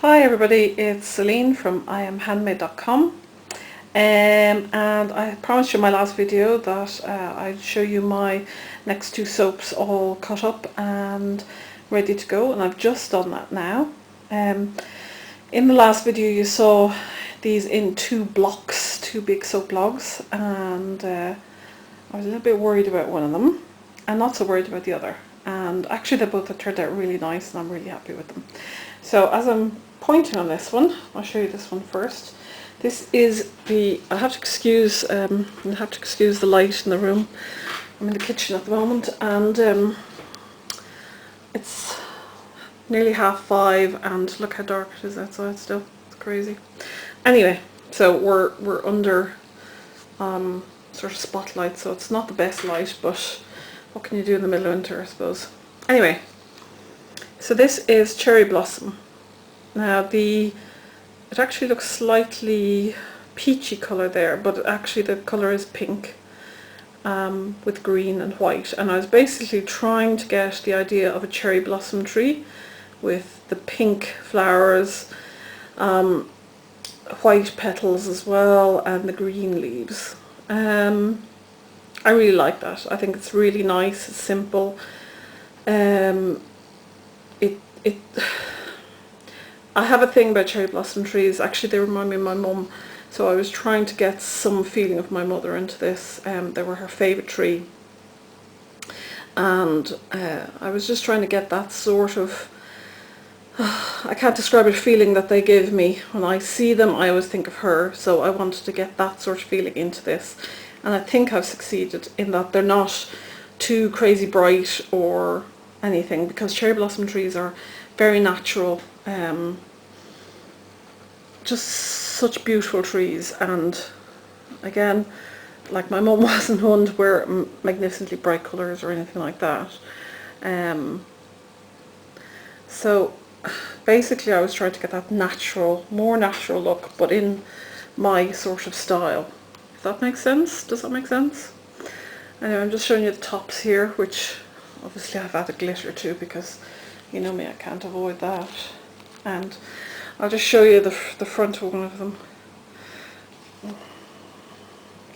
Hi everybody, it's Celine from IamHandmade.com, and I promised you in my last video that I'd show you my next two soaps all cut up and ready to go, and I've just done that now. In the last video you saw these in two blocks, two big soap logs, and I was a little bit worried about one of them and not so worried about the other, and actually they both have turned out really nice and I'm really happy with them. So as I'm pointing on this one, I'll show you this one first. This is the, I have to excuse the light in the room. I'm in the kitchen at the moment, and it's nearly 5:30 and look how dark it is outside still. It's crazy. Anyway, so we're under sort of spotlight, so it's not the best light, but what can you do in the middle of winter, I suppose. Anyway, so this is Cherry Blossom. Now it actually looks slightly peachy colour there, but actually the colour is pink with green and white, and I was basically trying to get the idea of a cherry blossom tree with the pink flowers, white petals as well, and the green leaves. I really like that. I think it's really nice, it's simple. I have a thing about cherry blossom trees. Actually, they remind me of my mum, so I was trying to get some feeling of my mother into this. They were her favourite tree, and I was just trying to get that sort of, I can't describe it, feeling that they give me. When I see them, I always think of her, so I wanted to get that sort of feeling into this, and I think I've succeeded in that they're not too crazy bright or anything, because cherry blossom trees are very natural, just such beautiful trees. And again, like my mum wasn't one to wear magnificently bright colours or anything like that, so basically I was trying to get that natural, more natural look, but in my sort of style, if that makes sense. Does that make sense? Anyway, I'm just showing you the tops here, which obviously I've added glitter to, because you know me, I can't avoid that. And I'll just show you the front of one of them.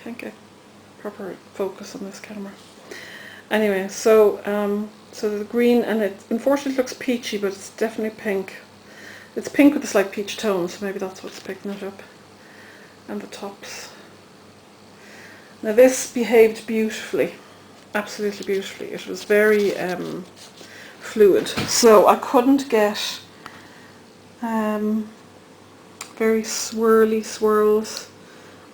Can't get proper focus on this camera. Anyway, so so the green, and it unfortunately looks peachy, but it's definitely pink. It's pink with a slight peach tone, so maybe that's what's picking it up. And the tops. Now this behaved beautifully, absolutely beautifully. It was very fluid, so I couldn't get very swirly swirls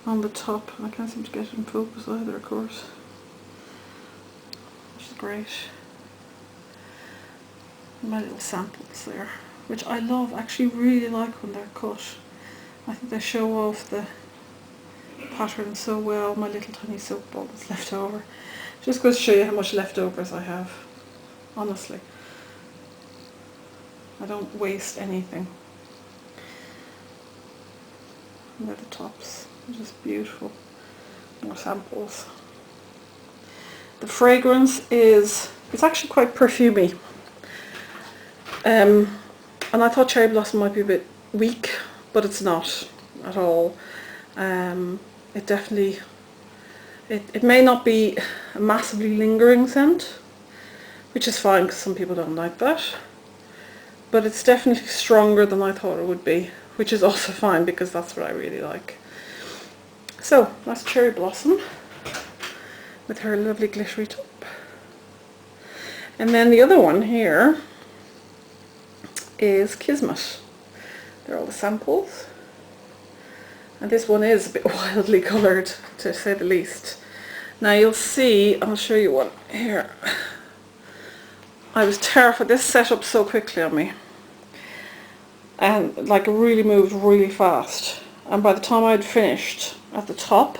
on the top. I can't seem to get it in focus either, of course, which is great. My little samples there, which I love, actually really like when they're cut. I think they show off the pattern so well. My little tiny soap ball that's left over. Just goes to show you how much leftovers I have, honestly. I don't waste anything. And they're the tops, they're just beautiful. More samples. The fragrance is, it's actually quite perfumey. And I thought cherry blossom might be a bit weak, but it's not at all. It definitely, it may not be a massively lingering scent, which is fine because some people don't like that, but it's definitely stronger than I thought it would be, which is also fine because that's what I really like. So that's Cherry Blossom with her lovely glittery top. And then the other one here is Kismet. They're all the samples. And this one is a bit wildly coloured, to say the least. Now you'll see, I'll show you one here. I was terrified, this set up so quickly on me. And like it really moved really fast. And by the time I'd finished at the top,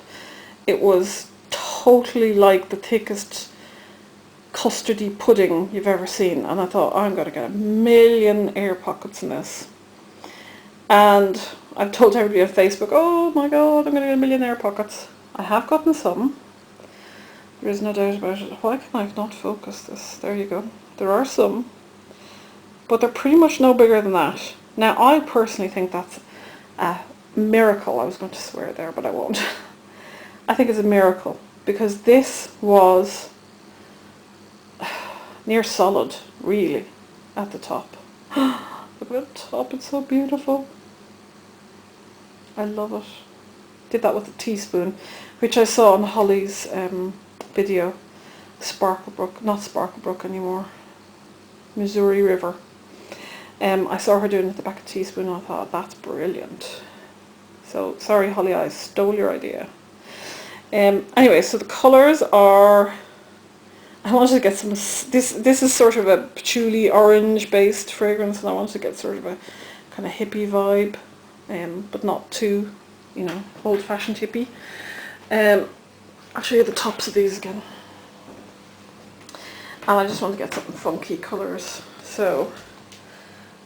it was totally like the thickest custardy pudding you've ever seen. And I thought, I'm going to get a million air pockets in this. And I've told everybody on Facebook, oh my god, I'm going to get a million air pockets. I have gotten some. There is no doubt about it. Why can I not focus this? There you go. There are some. But they're pretty much no bigger than that. Now I personally think that's a miracle. I was going to swear there, but I won't. I think it's a miracle because this was near solid, really, at the top. Look at the top, it's so beautiful. I love it. Did that with a teaspoon, which I saw on Holly's video. Sparklebrook, not Sparklebrook anymore, Missouri River. I saw her doing it at the back of a teaspoon and I thought, that's brilliant. So, sorry Holly, I stole your idea. Anyway, so the colours are, I wanted to get some, this is sort of a patchouli orange based fragrance, and I wanted to get sort of a kind of hippie vibe, but not too, you know, old fashioned hippie. I'll show you the tops of these again. And I just want to get something funky colours, so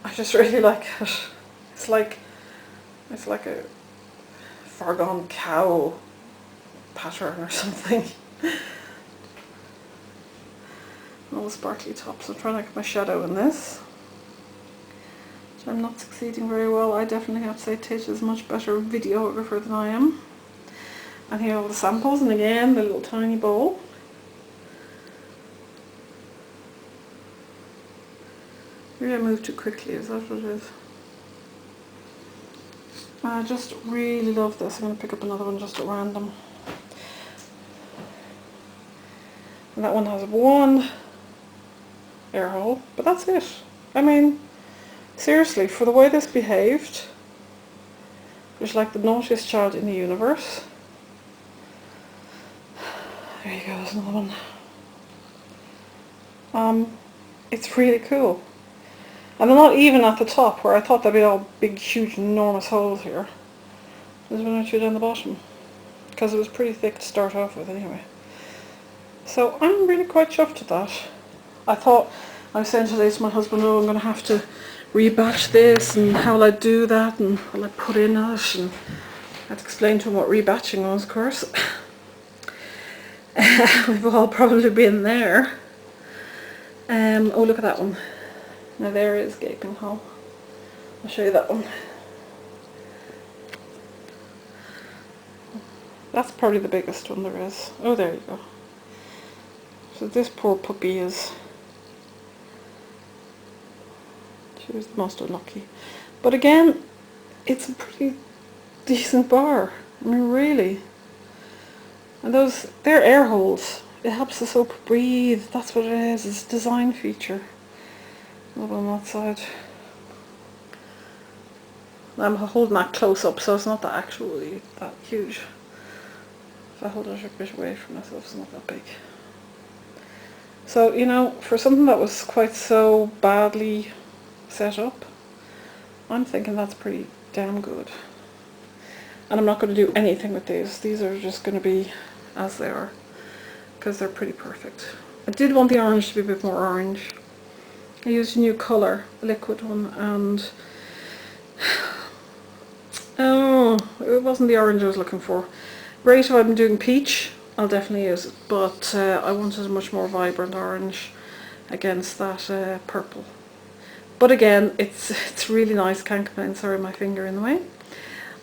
I just really like it. It's like a far gone cow pattern or something. All the sparkly tops. I'm trying to get my shadow in this, which I'm not succeeding very well. I definitely have to say Tish is a much better videographer than I am. And here are all the samples, and again the little tiny bowl. Maybe I moved too quickly, is that what it is? I just really love this. I'm going to pick up another one just at random. And that one has one air hole, but that's it. I mean, seriously, for the way this behaved, it's like the naughtiest child in the universe. There you go, there's another one. It's really cool. And they're not even at the top, where I thought there'd be all big, huge, enormous holes here. There's one or two down the bottom, because it was pretty thick to start off with anyway. So I'm really quite chuffed with that. I thought, I was saying today to my husband, oh, I'm going to have to rebatch this, and how will I do that, and will I put in it, and I had to explain to him what rebatching was, of course. We've all probably been there. Oh, look at that one. Now there is gaping hole. I'll show you that one. That's probably the biggest one there is. Oh, there you go. So this poor puppy is, she was the most unlucky. But again, it's a pretty decent bar. I mean, really. And those, they're air holes. It helps the soap breathe. That's what it is. It's a design feature. Another on that side. I'm holding that close up, so it's not that actually that huge. If I hold it a bit away from myself, it's not that big. So, you know, for something that was quite so badly set up, I'm thinking that's pretty damn good. And I'm not going to do anything with these. These are just going to be as they are, because they're pretty perfect. I did want the orange to be a bit more orange. I used a new colour, a liquid one, and oh, it wasn't the orange I was looking for. Right, if I'm doing peach, I'll definitely use it, but I wanted a much more vibrant orange against that purple. But again, it's really nice. Can't complain. Sorry, my finger in the way.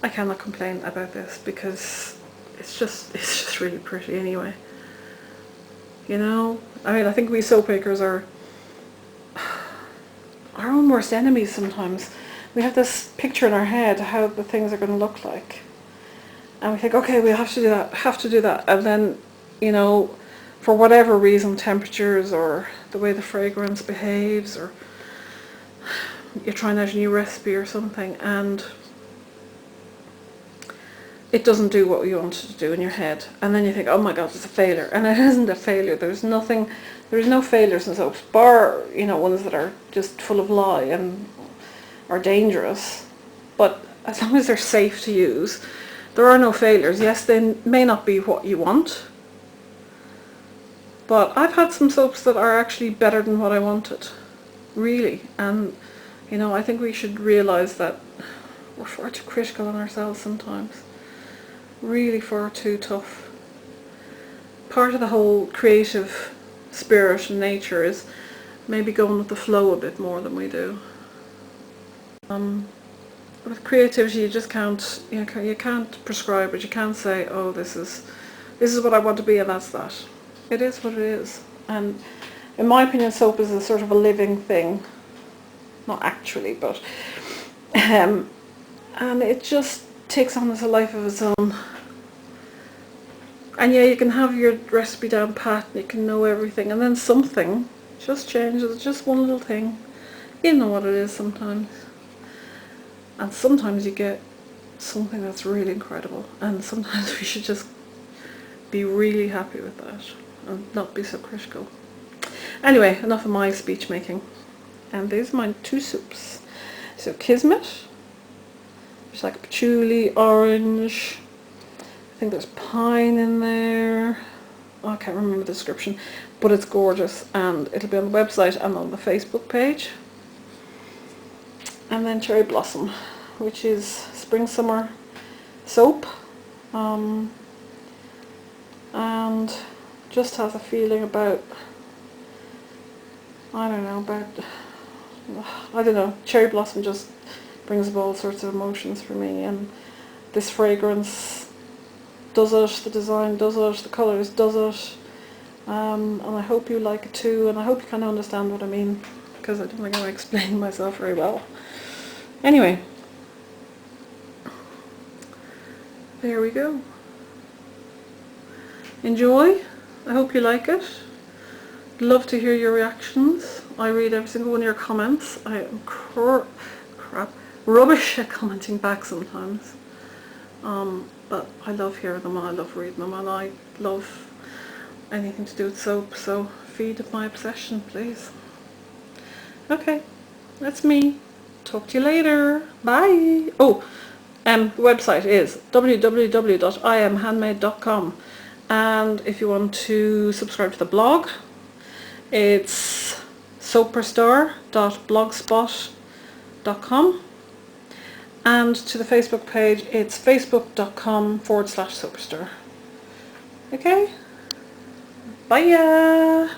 I cannot complain about this because it's just really pretty anyway. You know, I mean, I think we soap makers are our own worst enemies sometimes. We have this picture in our head of how the things are going to look like. And we think, okay, we have to do that. And then, you know, for whatever reason, temperatures or the way the fragrance behaves, or you're trying out a new recipe or something, and it doesn't do what you want it to do in your head. And then you think, oh my God, it's a failure. And it isn't a failure. There's no failures in soaps, bar, you know, ones that are just full of lie and are dangerous. But as long as they're safe to use, there are no failures. Yes, they may not be what you want, but I've had some soaps that are actually better than what I wanted, really. And, you know, I think we should realise that we're far too critical on ourselves sometimes. Really far too tough. Part of the whole creative spirit and nature is maybe going with the flow a bit more than we do. With creativity, you just can't, you can't prescribe it. You can't say, oh, this is what I want to be, and that's that. It is what it is. And in my opinion, soap is a sort of a living thing. Not actually, but and it just takes on a life of its own. And yeah, you can have your recipe down pat, and you can know everything, and then something just changes, just one little thing. You know what it is sometimes. And sometimes you get something that's really incredible, and sometimes we should just be really happy with that and not be so critical. Anyway, enough of my speech making. And these are my two soups. So Kismet, there's like patchouli, orange, I think there's pine in there. Oh, I can't remember the description, but it's gorgeous, and it'll be on the website and on the Facebook page. And then cherry blossom, which is spring summer soap, and just has a feeling about, I don't know, cherry blossom just brings up all sorts of emotions for me, and this fragrance does it, the design does it, the colours does it, and I hope you like it too, and I hope you kind of understand what I mean, because I don't think I'm explaining myself very well. Anyway, there we go. Enjoy. I hope you like it. Love to hear your reactions. I read every single one of your comments. I am rubbish at commenting back sometimes. But I love hearing them, and I love reading them, and I love anything to do with soap, so feed my obsession, please. Okay, that's me. Talk to you later. Bye. Oh, the website is www.iamhandmade.com, and if you want to subscribe to the blog, it's soaperstar.blogspot.com, and to the Facebook page, it's facebook.com/soaperstar. Okay? Bye.